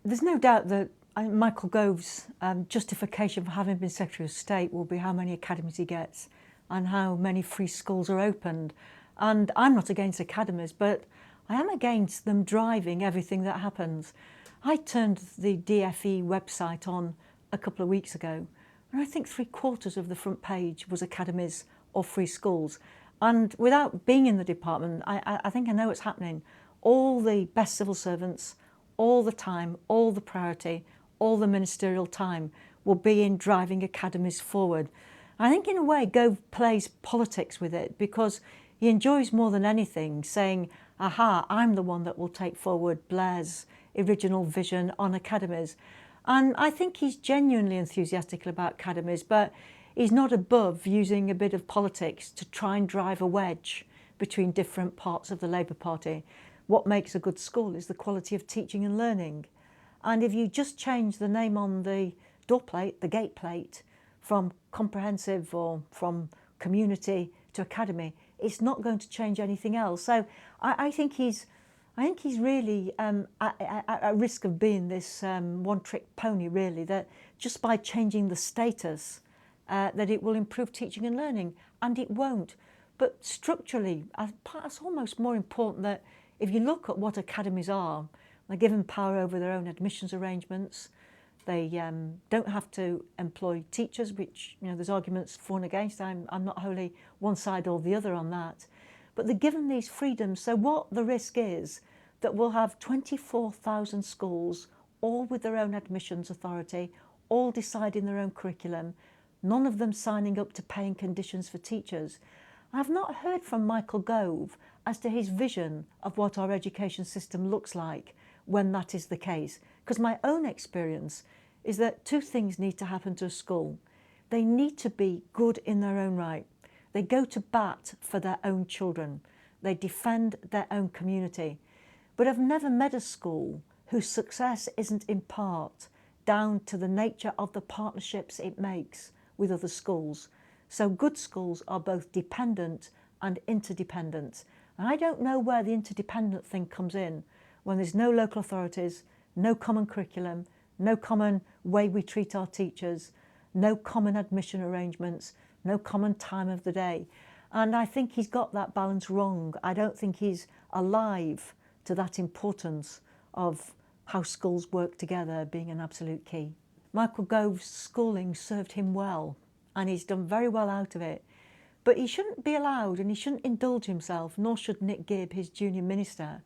There's no doubt that Michael Gove's justification for having been Secretary of State will be how many academies he gets and how many free schools are opened. And I'm not against academies, but I am against them driving everything that happens. I turned the DFE website on a couple of weeks ago, and I think 3/4 of the front page was academies or free schools. And without being in the department, I think I know what's happening. All the best civil servants, all the time, all the priority, all the ministerial time will be in driving academies forward. I think in a way Gove plays politics with it because he enjoys more than anything saying, aha, I'm the one that will take forward Blair's original vision on academies. And I think he's genuinely enthusiastic about academies, but he's not above using a bit of politics to try and drive a wedge between different parts of the Labour Party. What makes a good school is the quality of teaching and learning. And if you just change the name on the door plate, the gate plate, from comprehensive or from community to academy, it's not going to change anything else. So I think he's really at risk of being this one-trick pony, really, that just by changing the status, that it will improve teaching and learning, and it won't. But structurally, it's almost more important that if you look at what academies are, they're given power over their own admissions arrangements. They don't have to employ teachers, which, you know, there's arguments for and against. I'm not wholly one side or the other on that. But they're given these freedoms. So what the risk is that we'll have 24,000 schools, all with their own admissions authority, all deciding their own curriculum, none of them signing up to paying conditions for teachers. I've not heard from Michael Gove as to his vision of what our education system looks like when that is the case. Because my own experience is that two things need to happen to a school. They need to be good in their own right. They go to bat for their own children. They defend their own community. But I've never met a school whose success isn't in part down to the nature of the partnerships it makes with other schools. So good schools are both dependent and interdependent. And I don't know where the interdependent thing comes in when there's no local authorities, no common curriculum, no common way we treat our teachers, no common admission arrangements, no common time of the day. And I think he's got that balance wrong. I don't think he's alive to that importance of how schools work together being an absolute key. Michael Gove's schooling served him well, and he's done very well out of it. But he shouldn't be allowed, and he shouldn't indulge himself, nor should Nick Gibb, his junior minister,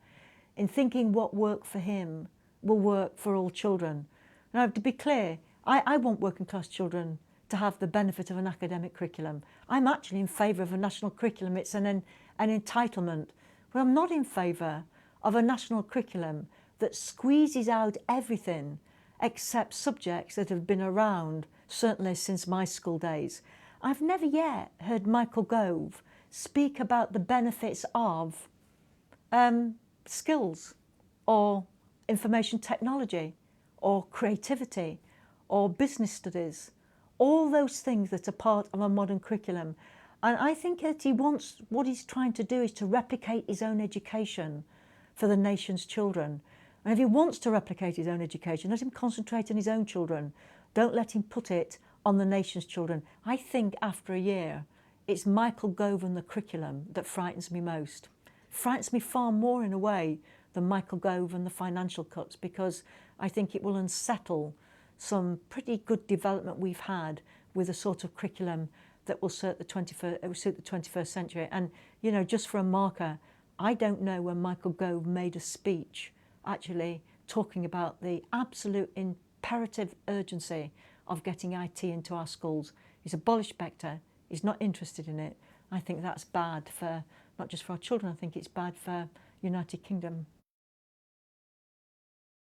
in thinking what worked for him will work for all children. Now, to be clear, I want working class children to have the benefit of an academic curriculum. I'm actually in favour of a national curriculum. It's an entitlement. But I'm not in favour of a national curriculum that squeezes out everything except subjects that have been around, certainly since my school days. I've never yet heard Michael Gove speak about the benefits of skills or information technology or creativity or business studies, all those things that are part of a modern curriculum. And I think that what he's trying to do is to replicate his own education for the nation's children. And if he wants to replicate his own education, let him concentrate on his own children. Don't let him put it on the nation's children. I think after a year, it's Michael Gove and the curriculum that frightens me most. Frightens me far more in a way than Michael Gove and the financial cuts, because I think it will unsettle some pretty good development we've had with a sort of curriculum that will suit the 21st century. And, you know, just for a marker, I don't know when Michael Gove made a speech actually talking about the absolute imperative urgency of getting IT into our schools. He's abolished Spectre. He's not interested in it. I think that's bad for, not just for our children, I think it's bad for United Kingdom.